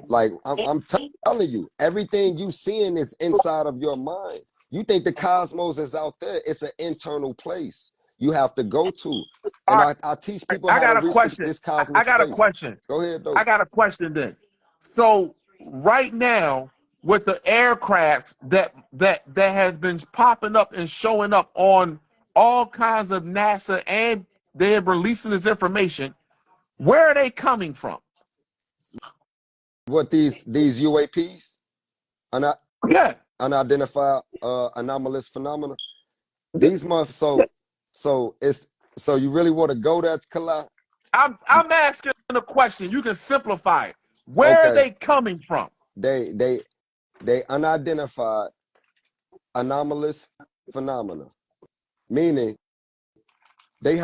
Like I'm telling you, everything you seeing is inside of your mind. You think the cosmos is out there? It's an internal place you have to go to. All And right, I teach people I how to got a reach question. this I cosmic got a space. question. Go ahead, I though. got a question then. So right now, with the aircrafts that has been popping up and showing up on all kinds of NASA, and they're releasing this information, where are they coming from? What these UAPs, un- Yeah. unidentified anomalous phenomena. These months, so it's so you really want to go there, Kala? I'm asking a question. You can simplify it. Where are Okay, they coming from? they they they unidentified anomalous phenomena, meaning they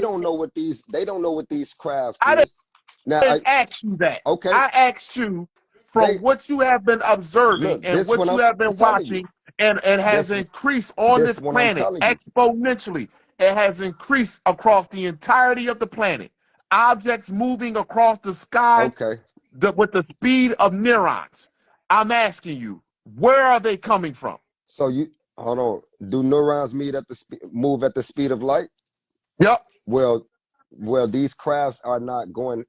don't know what these crafts I is. Now, didn't ask you that. okay, I asked you from they what you have been observing look. and This what what you I'm have been telling you. watching, and it has This increased on this this what I'm planet telling you. exponentially. It has increased across the entirety of the planet. Objects moving across the sky Okay, with the speed of neurons. I'm asking you, where are they coming from? so you hold on. Do neurons move at the speed of light? Yep. Well, these crafts are not going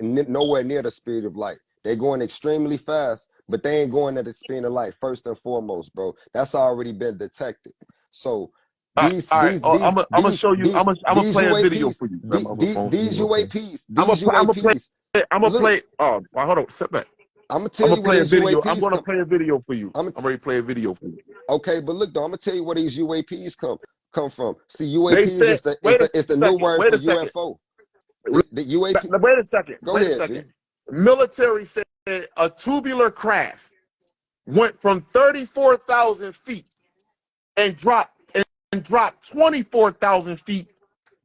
nowhere near the speed of light. They're going extremely fast, but they ain't going at the speed of light. First and foremost, bro, that's already been detected. So these All right. these Oh, these I'm gonna these show you. these I'm gonna these play a video UAPs, for you. I'm on my phone. these UAPs, I'm these gonna play. UAPs. I'm gonna Look, play. Oh, well, hold on. Sit back. I'm gonna I'm tell gonna you where play a these video. I'm UAPs gonna come. play a video for you. I'm gonna I'm ready to play a video for you. Okay, but look though, I'm gonna tell you where these UAPs come from. See, They UAPs said, is the wait a new second, word wait for a second, UFO. The UAP. wait a second, Go wait a ahead, G. second. Military said a tubular craft went from 34,000 feet and dropped 24,000 feet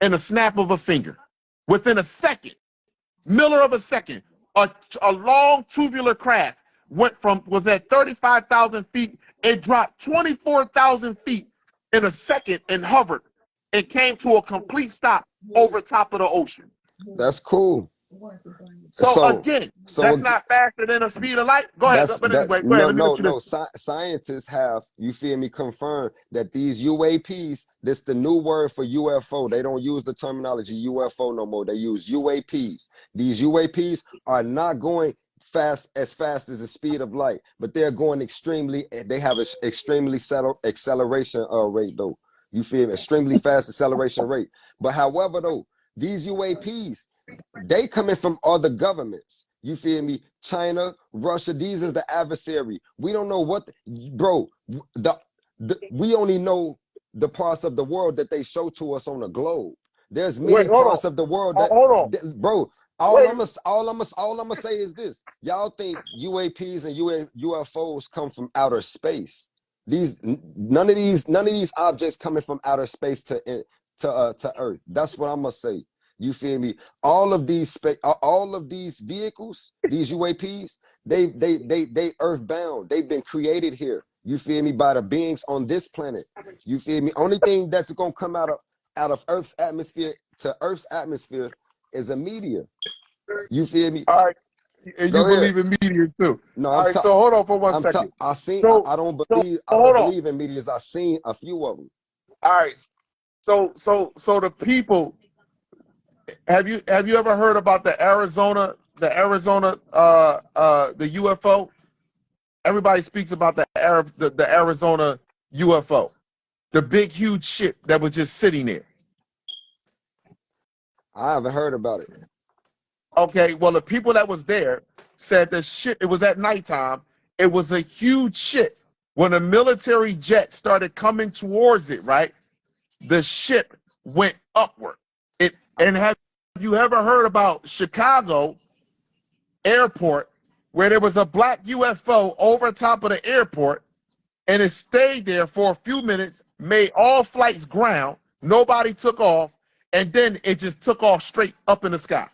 in a snap of a finger. Within a second, miller of a second, a long tubular craft was at 35,000 feet. It dropped 24,000 feet in a second and hovered and came to a complete stop over top of the ocean. That's cool. So again, that's not faster than the speed of light. Go ahead. But anyway, go ahead. Let me let you listen. Scientists have, you feel me, confirmed that these UAPs, this the new word for UFO. They don't use the terminology UFO no more. They use UAPs. These UAPs are not going as fast as the speed of light, but they're going they have an extremely acceleration rate though. You feel me? Extremely fast acceleration rate. But however though, these UAPs, they coming from other governments. You feel me? China, Russia, these is the adversary. We don't know what, bro, we only know the parts of the world that they show to us on the globe. There's many parts of the world that, bro, all I'm gonna say is this. Y'all think UAPs and UFOs come from outer space. None of these objects coming from outer space to Earth. That's what I'm gonna say. You feel me? All of these vehicles, these UAPs, they earthbound. They've been created here. You feel me? By the beings on this planet. You feel me? Only thing that's gonna come out of Earth's atmosphere to Earth's atmosphere is a meteor. You feel me? All right. And you believe in meteors too. No, all right, so hold on for one second. I don't believe in meteors. I've seen a few of them. All right. So the people, have you ever heard about the Arizona the UFO? Everybody speaks about the Arizona UFO, the big huge ship that was just sitting there. I haven't heard about it. Okay, well, the people that was there said the ship, it was at nighttime, it was a huge ship. When a military jet started coming towards it, right, the ship went upward. And have you ever heard about Chicago airport, where there was a black UFO over top of the airport, and it stayed there for a few minutes, made all flights ground, nobody took off, and then it just took off straight up in the sky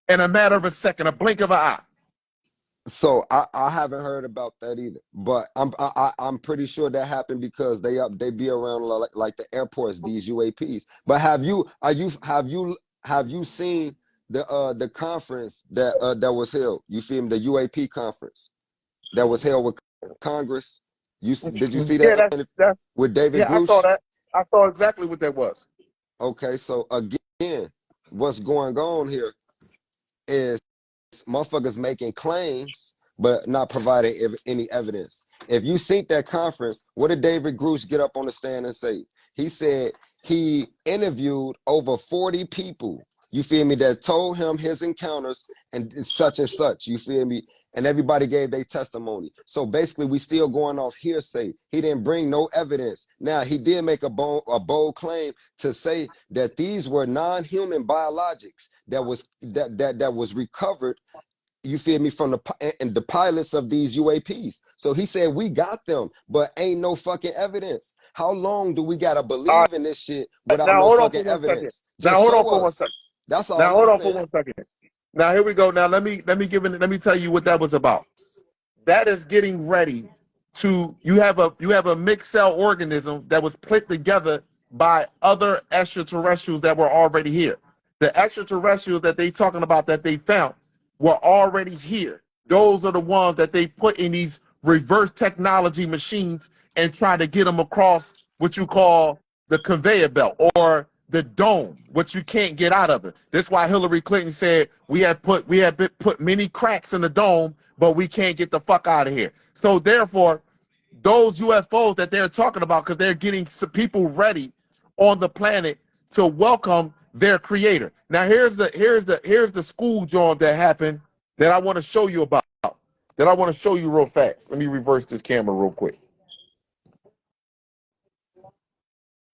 in a matter of a second, a blink of an eye. So I haven't heard about that either, but I'm pretty sure that happened because they be around like the airports, these UAPs. But have you seen the conference that was held? You feel me? The UAP conference that was held with Congress. Did you see that? Yeah, that's with David Grush? I saw that. I saw exactly what that was. Okay, so again, what's going on here is motherfuckers making claims but not providing any evidence. If you seen that conference, what did David Grush get up on the stand and say? He said he interviewed over 40 people, you feel me, that told him his encounters and such, you feel me, and everybody gave their testimony. So basically we still going off hearsay. He didn't bring no evidence. Now he did make a bold claim to say that these were non-human biologics that was recovered, you feel me, from the pilots of these UAPs. So he said we got them, but ain't no fucking evidence. How long do we gotta believe in this shit without no fucking evidence? Now hold on for 1 second. That's all. Now hold on for 1 second. Now here we go. Now let me tell you what that was about. That is getting ready to, you have a mixed cell organism that was put together by other extraterrestrials that were already here. The extraterrestrials that they talking about that they found were already here. Those are the ones that they put in these reverse technology machines and try to get them across what you call the conveyor belt or the dome, which you can't get out of it. That's why Hillary Clinton said we have put many cracks in the dome, but we can't get the fuck out of here. So therefore, those UFOs that they're talking about, because they're getting some people ready on the planet to welcome their creator. Now here's the school job that happened that I want to show you about. That I want to show you real fast. Let me reverse this camera real quick.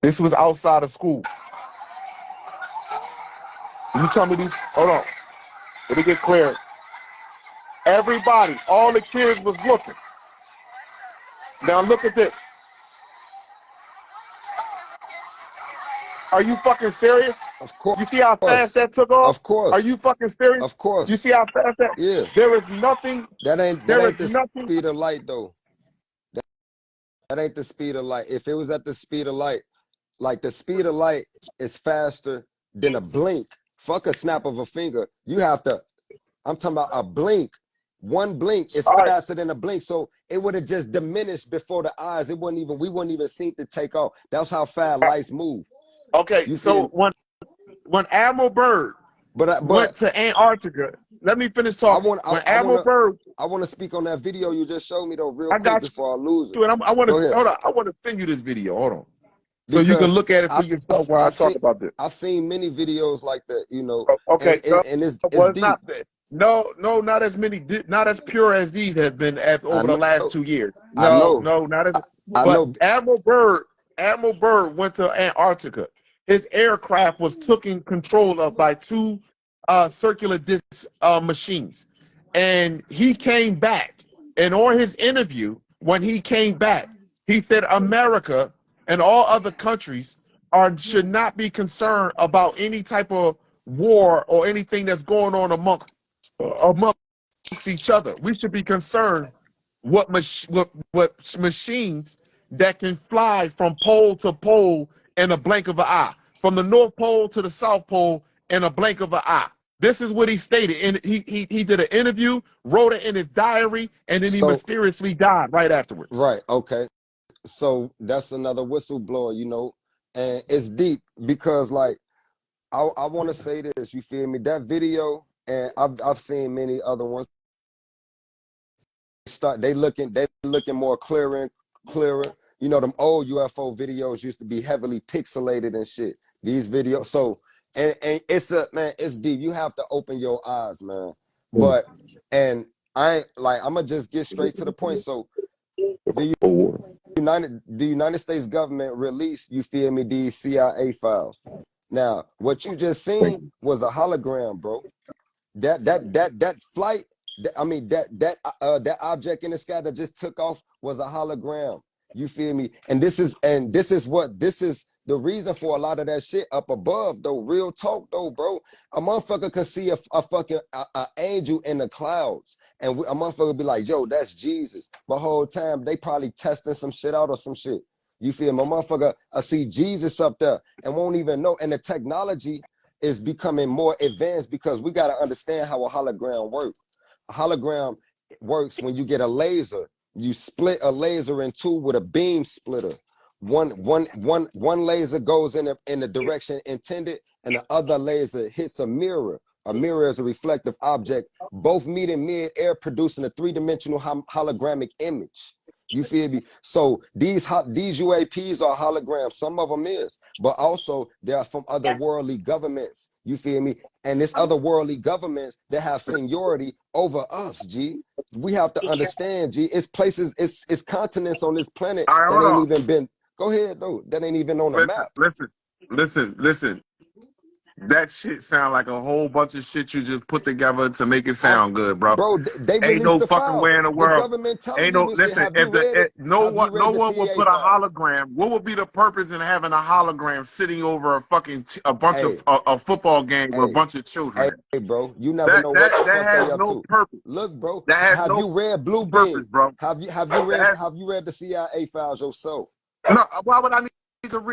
This was outside of school. You tell me these, hold on. Let me get clear. Everybody, all the kids was looking. Now look at this. Are you fucking serious? Of course. You see how fast that took off? Of course. Are you fucking serious? Of course. You see how fast that? Yeah. There is nothing. That ain't the nothing. speed of light though. That ain't the speed of light. If it was at the speed of light, like the speed of light is faster than a blink. Fuck a snap of a finger. You have to, I'm talking about a blink. One blink is faster than a blink. So it would have just diminished before the eyes. We wouldn't even see it to take off. That's how fast lights move. Okay, you so when Admiral Byrd went to Antarctica, let me finish talking. I want to speak on that video you just showed me though, real quick before I lose it. I want to send you this video. Hold on, so you can look at it for yourself while I talk about this. I've seen many videos like that, you know. Okay, and it's deep. No, not as many, not as pure as these have been over the last 2 years. No, not as. But Admiral Byrd went to Antarctica. His aircraft was taken control of by 2 circular disc machines, and he came back. And on his interview, when he came back, he said America and all other countries should not be concerned about any type of war or anything that's going on amongst each other. We should be concerned what machines that can fly from pole to pole in a blink of an eye, from the North Pole to the South Pole in a blink of an eye. This is what he stated, and he did an interview, wrote it in his diary, and then he mysteriously died right afterwards. Right. Okay. So that's another whistleblower, you know, and it's deep because, like, I want to say this. You feel me? That video, and I've seen many other ones. They looking more clearer and clearer. You know, them old UFO videos used to be heavily pixelated and shit. These videos, so and it's it's deep. You have to open your eyes, man. But and I'm gonna just get straight to the point. So the United States government released, you feel me, these CIA files. Now, what you just seen was a hologram, bro. That flight, that object in the sky that just took off was a hologram. You feel me? And this is the reason for a lot of that shit up above, though. Real talk, though, bro. A motherfucker can see a fucking angel in the clouds, and a motherfucker be like, yo, that's Jesus. But whole time they probably testing some shit out or some shit. You feel me? A motherfucker, I see Jesus up there and won't even know. And the technology is becoming more advanced because we got to understand how a hologram works. A hologram works when you get a laser. You split a laser in two with a beam splitter. One laser goes in the direction intended, and the other laser hits a mirror. A mirror is a reflective object. Both meet in mid-air, producing a 3-dimensional hologramic image. You feel me? So these UAPs are holograms. Some of them is, but also they are from otherworldly governments. You feel me? And this otherworldly governments that have seniority over us, G. We have to understand, G. It's places, it's continents on this planet that ain't even been. Go ahead, though. That ain't even on the map. Listen. That shit sound like a whole bunch of shit you just put together to make it sound good, bro. Bro, they ain't no the fucking files. way in the world. The government telling ain't no you listen. If no one would put a hologram. What would be the purpose in having a hologram sitting over a bunch of a football game with a bunch of children? Hey, bro, you never know what the fuck they up to. Purpose. Look, bro, have you read Blue Beam, bro? Have you read the CIA files yourself? No, why would I need?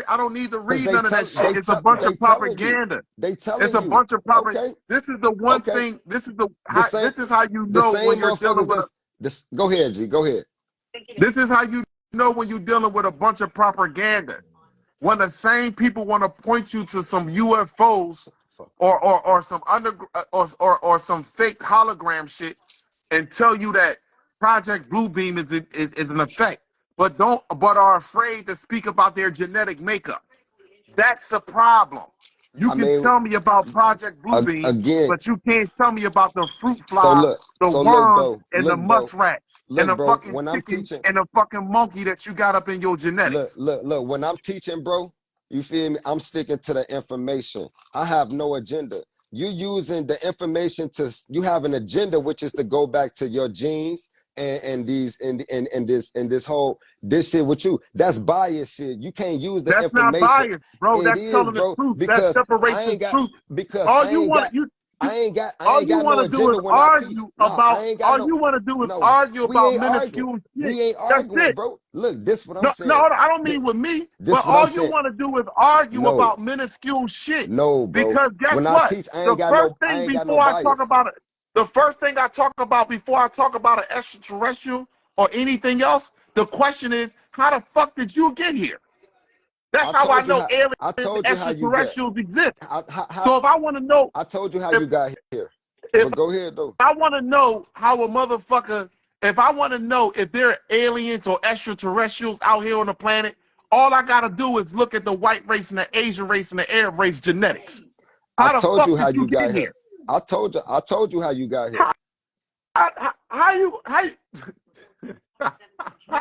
I don't need to read none of that shit. It's a bunch of propaganda. It's a bunch of propaganda. This is the one thing. This is how you know when you're dealing with. Go ahead, G. Go ahead. This is how you know when you're dealing with a bunch of propaganda. When the same people want to point you to some UFOs or some or some fake hologram shit and tell you that Project Bluebeam is an effect. But are afraid to speak about their genetic makeup. That's a problem. You can tell me about Project Bluebeam, but you can't tell me about the fruit fly, worm, and the muskrat, and the fucking chicken, and the fucking monkey that you got up in your genetics. Look. When I'm teaching, bro, You feel me? I'm sticking to the information. I have no agenda. You using the information you have an agenda, which is to go back to your genes and this shit with you. That's bias shit. You can't use the That's not information. bias, bro. It That's is, telling the bro, truth. That because separates I the ain't got truth. because All I you ain't want got you I all ain't you got want no to do is agenda when I teach. argue Nah, about. I ain't got All no you want to do is no. argue We about ain't arguing. minuscule shit. We ain't That's arguing, it. bro. Look, this what I'm No, saying. I don't mean with me, This but what I'm all you saying. want to do is argue No, about minuscule shit. no, bro. Because When guess I what? teach, The first I thing ain't got no before I talk bias. about it, the first thing I talk about before I talk about an extraterrestrial or anything else, the question is, how the fuck did you get here? That's how I know aliens I and told you how you get. extraterrestrials exist. How So if I want to know I told you how if you got here. if But go ahead though. I want to know how a motherfucker, if I want to know if there are aliens or extraterrestrials out here on the planet, all I gotta do is look at the white race and the Asian race and the Arab race genetics. I How the told you fuck how did you you got get here. here? I told you how you got here. How you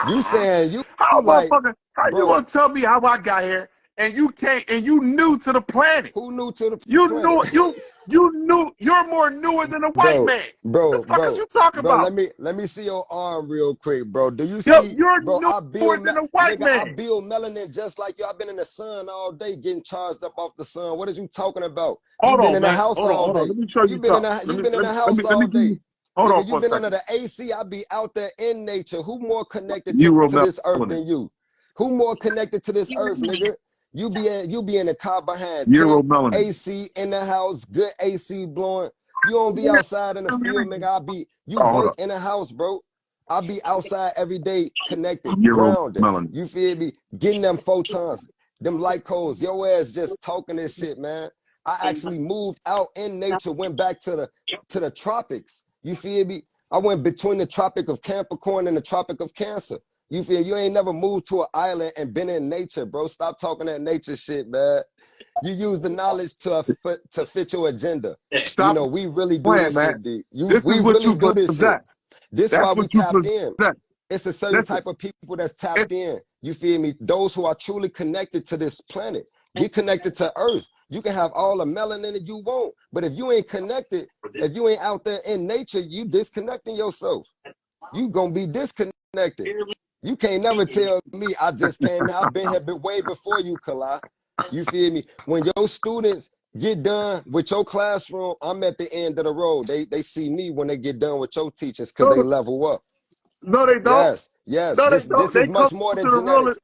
You saying how you like, motherfucker, how you bro, gonna tell me how I got here and you can't and you new to the planet? who new to the You planet? knew you're more newer than a white Bro, man. bro, The fuck is bro, you talking bro, about? let me see your arm real quick, bro. Do you Yo, see, you're bro, newer than a white nigga, I man. build melanin just like you. I've been in the sun all day getting charged up off the sun. What are you talking about? You Hold been on, in the man. house all Hold on. day. Let me show you something. You been in the house Let me all give day. you. Hold Nigga, on you for a been under second. the AC. I be out there in nature. Who more connected to this earth Euromelanin. than you? Who more connected to this earth, nigga? You be in a car behind tent, Euromelanin. AC in the house, good AC blowing. You don't be outside in the field, nigga. You Oh, hold work on. in the house, bro. I be outside every day, connected, grounded. Euromelanin. You feel me? Getting them photons, them light codes. Your ass just talking this shit, man. I actually moved out in nature, went back to the tropics. You feel me? I went between the Tropic of Capricorn and the Tropic of Cancer. You feel you ain't never moved to an island and been in nature, bro. Stop talking that nature shit, man. You use the knowledge to fit your agenda. You Stop know, we really do playing, this man. shit, D. This We is what really you do this shit. possess. This why That's we what you tapped in. possess. It's a certain Listen, type of people that's it, tapped in. You feel me? Those who are truly connected to this planet. Get connected to Earth. You can have all the melanin that you want, but if you ain't connected, if you ain't out there in nature, you disconnecting yourself. You gonna be disconnected. You can't never tell me I just came. I've been here way before you, Kala. You feel me? When your students get done with your classroom, I'm at the end of the road. They see me when they get done with your teachers because they no, level up. no, they don't. Yes, yes. No, they don't. This is They come much more to than the ruler. genetics.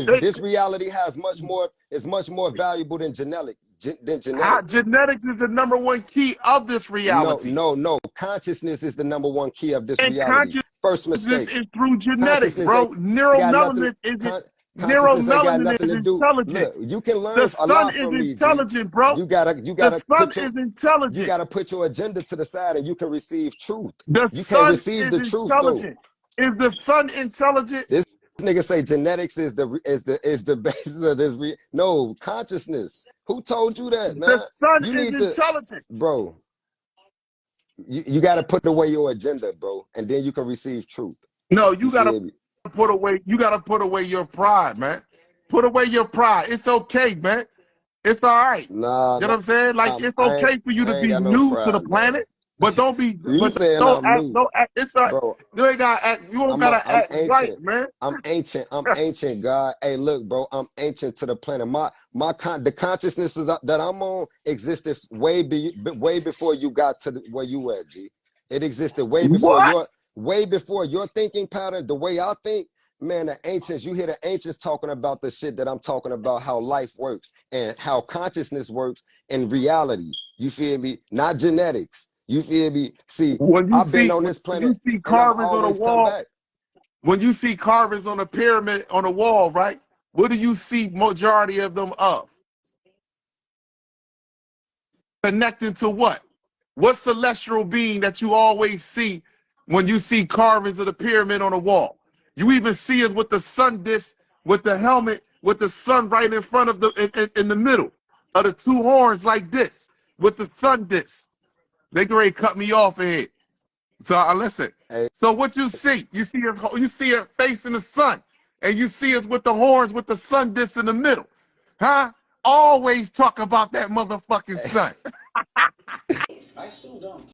They This reality has much more. Is much more valuable than genetics. genetics is the number one key of this No, reality, no, no. Consciousness is the number one key of this and reality. consciousness First mistake. is through genetics, Consciousness bro. ain't got nothing. Consciousness ain't got Neuromelanin nothing is to do. intelligent. Look, you can The learn a sun lot is from me, G. intelligent, bro. You The gotta sun put is you intelligent. gotta put your agenda to the side and you can receive truth. The You can't sun receive is the truth though. intelligent. Is the sun intelligent? This nigga say genetics is the basis of this. No, consciousness. Who told you that, The man? sun You is need to, intelligent. bro. You got to put away your agenda, bro, and then you can receive truth. No, You you gotta feel me? put away. You gotta put away your pride, man. Put away your pride. It's okay, man. It's all right. Nah, You know nah. what I'm saying? Like it's okay for you I to ain't be got no new to the pride, man. planet, but don't be. You But saying don't I'm act. new, Don't act. It's all right. bro. You ain't gotta act. You don't gotta I'm act right, ancient. man. I'm ancient. I'm ancient, God. Hey, look, bro. I'm ancient to the planet. The consciousness that I'm on existed way before you got to where you at, G. It existed What? way before your thinking pattern. The way I think, man. The ancients. You hear the ancients talking about the shit that I'm talking about. How life works and how consciousness works in reality. You feel me? Not genetics. You feel me? See, I've been on this When you planet see and I'm carvings on the always come wall, back. when you see carvings on the pyramid on the wall, right? What do you see majority of them of? Connecting to what? What celestial being that you always see when you see carvings of the pyramid on the wall? You even see us with the sun disk, with the helmet, with the sun right in front of in the middle of the two horns like this, with the sun disk. They can already cut me off ahead. So I listen. Hey, So what you see us, you see it facing the sun, and you see us with the horns with the sun disk in the middle. Huh? Always talk about that motherfucking son. I still don't.